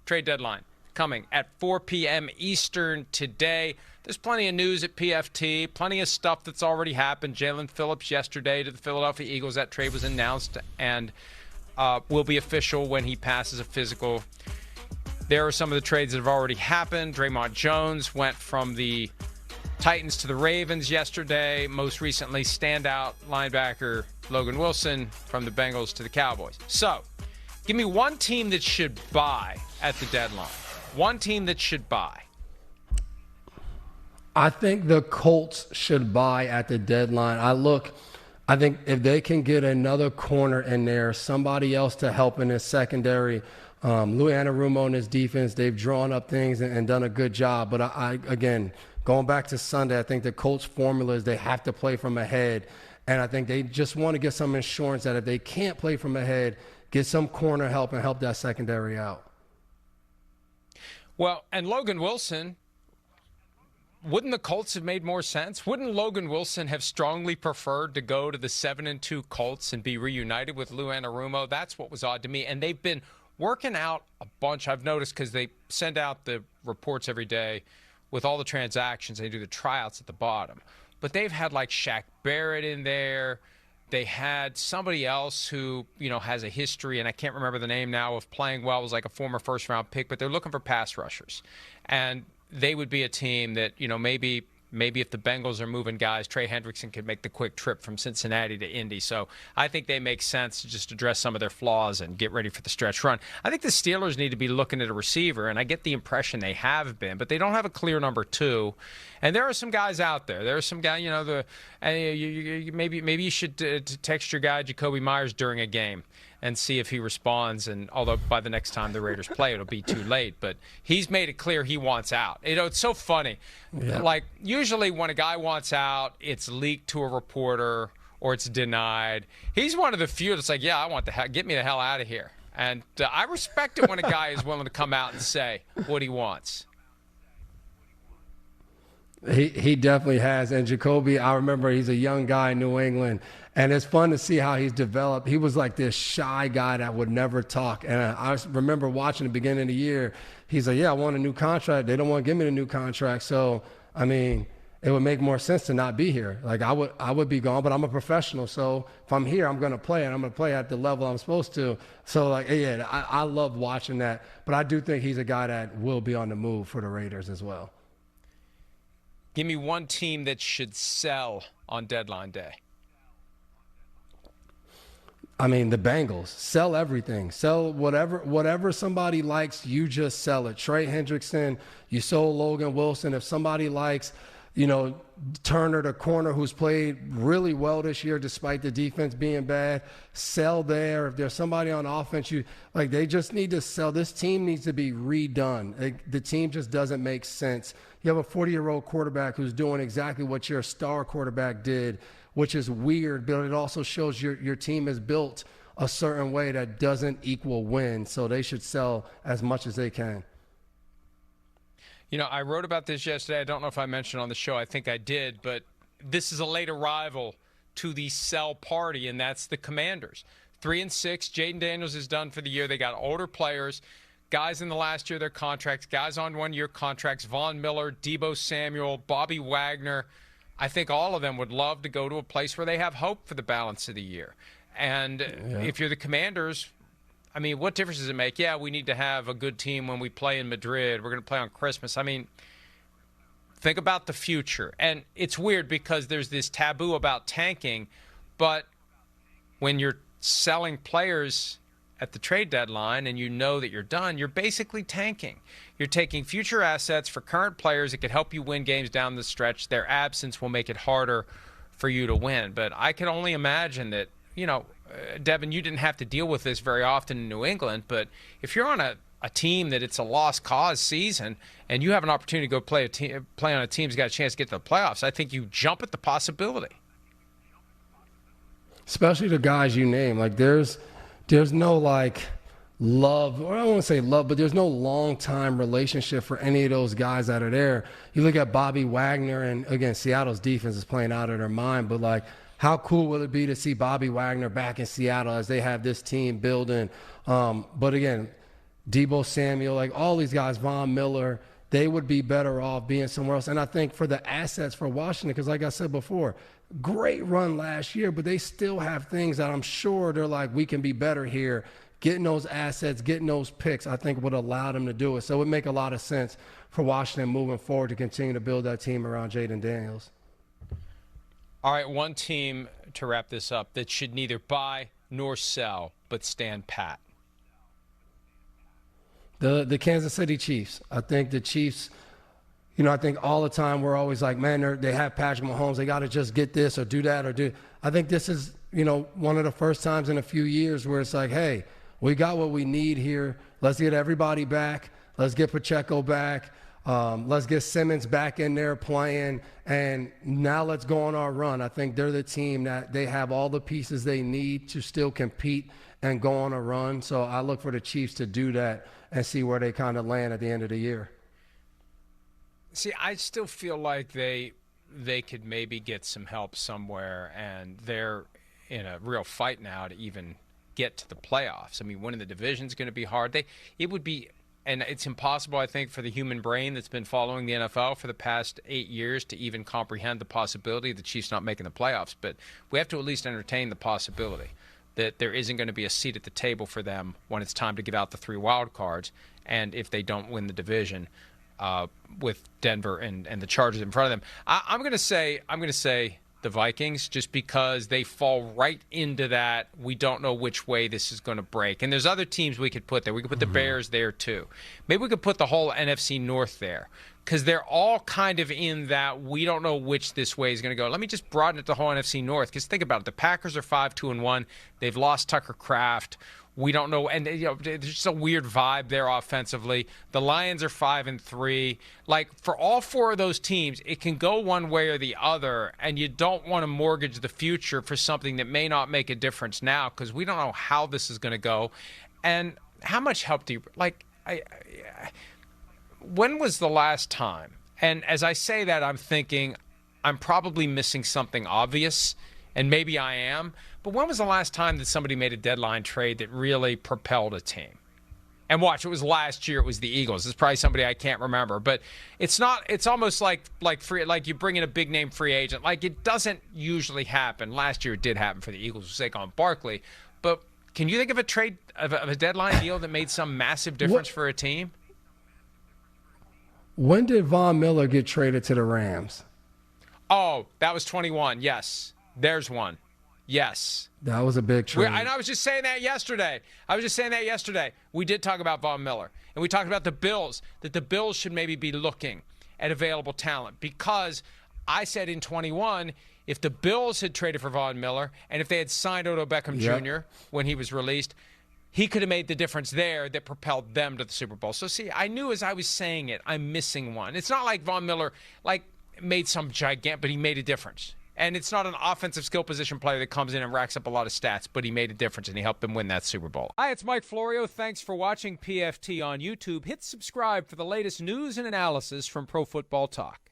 trade deadline coming at 4 p.m. Eastern today. There's plenty of news at PFT, plenty of stuff that's already happened. Jalen Phillips yesterday to the Philadelphia Eagles. That trade was announced and will be official when he passes a physical. There are some of the trades that have already happened. Draymond Jones went from the Titans to the Ravens yesterday. Most recently, standout linebacker Logan Wilson from the Bengals to the Cowboys. So, give me one team that should buy at the deadline. One team that should buy. I think the Colts should buy at the deadline. I think if they can get another corner in there, somebody else to help in his secondary, Lou Anarumo and his defense, they've drawn up things and done a good job. But again, going back to Sunday, I think the Colts' formula is they have to play from ahead. And I think they just want to get some insurance that if they can't play from ahead, get some corner help and help that secondary out. Well, and Logan Wilson, wouldn't the Colts have made more sense? Wouldn't Logan Wilson have strongly preferred to go to the 7-2 Colts and be reunited with Lou Anarumo? That's what was odd to me. And they've been working out a bunch, I've noticed, because they send out the reports every day with all the transactions. They do the tryouts at the bottom. But they've had like Shaq Barrett in there. They had somebody else who, has a history, and I can't remember the name now, of playing well, was like a former first-round pick, but they're looking for pass rushers. And they would be a team that, maybe if the Bengals are moving guys, Trey Hendrickson could make the quick trip from Cincinnati to Indy. So I think they make sense to just address some of their flaws and get ready for the stretch run. I think the Steelers need to be looking at a receiver, and I get the impression they have been, but they don't have a clear number two. And there are some guys out there. There are some guys, maybe you should text your guy Jacoby Myers during a game and see if he responds. And although by the next time the Raiders play, it'll be too late. But he's made it clear he wants out. It's so funny. Yeah. Like, usually when a guy wants out, it's leaked to a reporter or it's denied. He's one of the few that's like, yeah, I want get me the hell out of here. And I respect it when a guy is willing to come out and say what he wants. He definitely has. And Jacoby, I remember he's a young guy in New England, and it's fun to see how he's developed. He was like this shy guy that would never talk. And I remember watching the beginning of the year, he's like, yeah, I want a new contract. They don't want to give me the new contract. So, it would make more sense to not be here. Like, I would be gone, but I'm a professional. So if I'm here, I'm going to play, and I'm going to play at the level I'm supposed to. So, I love watching that. But I do think he's a guy that will be on the move for the Raiders as well. Give me one team that should sell on deadline day. The Bengals. Sell everything. Sell whatever somebody likes, you just sell it. Trey Hendrickson, you sold Logan Wilson. If somebody likes, Turner, the corner, who's played really well this year despite the defense being bad, sell there. If there's somebody on offense, they just need to sell. This team needs to be redone. The team just doesn't make sense. You have a 40-year-old quarterback who's doing exactly what your star quarterback did, which is weird, but it also shows your team is built a certain way that doesn't equal win. So they should sell as much as they can. I wrote about this yesterday. I don't know if I mentioned on the show. I think I did, but this is a late arrival to the sell party, and that's the Commanders. 3-6. Jaden Daniels is done for the year. They got older players, guys in the last year of their contracts, guys on one-year contracts, Von Miller, Deebo Samuel, Bobby Wagner. I think all of them would love to go to a place where they have hope for the balance of the year. And if you're the Commanders, what difference does it make? Yeah, we need to have a good team when we play in Madrid. We're going to play on Christmas. Think about the future. And it's weird because there's this taboo about tanking, but when you're selling players at the trade deadline and you know that you're done, you're basically tanking. You're taking future assets for current players that could help you win games down the stretch. Their absence will make it harder for you to win. But I can only imagine that, Devin, you didn't have to deal with this very often in New England, but if you're on a team that it's a lost cause season and you have an opportunity to go play on a team that's got a chance to get to the playoffs, I think you jump at the possibility. Especially the guys you name. There's no love, or I don't want to say love, but there's no long-time relationship for any of those guys that are there. You look at Bobby Wagner, and again, Seattle's defense is playing out of their mind, but how cool will it be to see Bobby Wagner back in Seattle as they have this team building? But again, Debo Samuel, like all these guys, Von Miller, they would be better off being somewhere else. And I think for the assets for Washington, because like I said before, great run last year, but they still have things that I'm sure they're like, we can be better here. Getting those assets, getting those picks, I think would allow them to do it. So it would make a lot of sense for Washington moving forward to continue to build that team around Jaden Daniels. All right, one team to wrap this up that should neither buy nor sell, but stand pat. The Kansas City Chiefs. I think the Chiefs, I think all the time we're always like, man, they have Patrick Mahomes. They got to just get this or do that or do. I think this is, one of the first times in a few years where it's like, hey, we got what we need here. Let's get everybody back. Let's get Pacheco back. Let's get Simmons back in there playing. And now let's go on our run. I think they're the team that they have all the pieces they need to still compete and go on a run. So I look for the Chiefs to do that and see where they kind of land at the end of the year. See, I still feel like they could maybe get some help somewhere, and they're in a real fight now to even get to the playoffs. I mean, winning the division is going to be hard. It would be, and it's impossible, I think, for the human brain that's been following the NFL for the past 8 years to even comprehend the possibility of the Chiefs not making the playoffs. But we have to at least entertain the possibility that there isn't going to be a seat at the table for them when it's time to give out the 3 wild cards, and if they don't win the division with Denver and the Chargers in front of them. I'm going to say the Vikings, just because they fall right into that. We don't know which way this is going to break. And there's other teams we could put there. We could put the Bears there too. Maybe we could put the whole NFC North there, because they're all kind of in that we don't know which this way is going to go. Let me just broaden it to the whole NFC North, because think about it. The Packers are 5-2-1. They've lost Tucker Kraft. We don't know, and there's just a weird vibe there offensively. The Lions are 5-3. Like, for all 4 of those teams, it can go one way or the other, and you don't want to mortgage the future for something that may not make a difference now, because we don't know how this is going to go. And how much help do you when was the last time? And as I say that, I'm thinking I'm probably missing something obvious, and maybe I am. But when was the last time that somebody made a deadline trade that really propelled a team? And watch, it was last year. It was the Eagles. It's probably somebody I can't remember. But it's not. It's almost like you bring in a big name free agent. Like, it doesn't usually happen. Last year it did happen for the Eagles with Saquon Barkley. But can you think of a trade of a deadline deal that made some massive difference for a team? When did Von Miller get traded to the Rams? Oh, that was 21. Yes, there's one. Yes. That was a big trade. And I was just saying that yesterday. We did talk about Von Miller. And we talked about the Bills, that the Bills should maybe be looking at available talent. Because I said in 21, if the Bills had traded for Von Miller, and if they had signed Odell Beckham Jr. when he was released, he could have made the difference there that propelled them to the Super Bowl. So, see, I knew as I was saying it, I'm missing one. It's not like Von Miller, made some gigantic, but he made a difference. And it's not an offensive skill position player that comes in and racks up a lot of stats, but he made a difference, and he helped them win that Super Bowl. Hi, it's Mike Florio. Thanks for watching PFT on YouTube. Hit subscribe for the latest news and analysis from Pro Football Talk.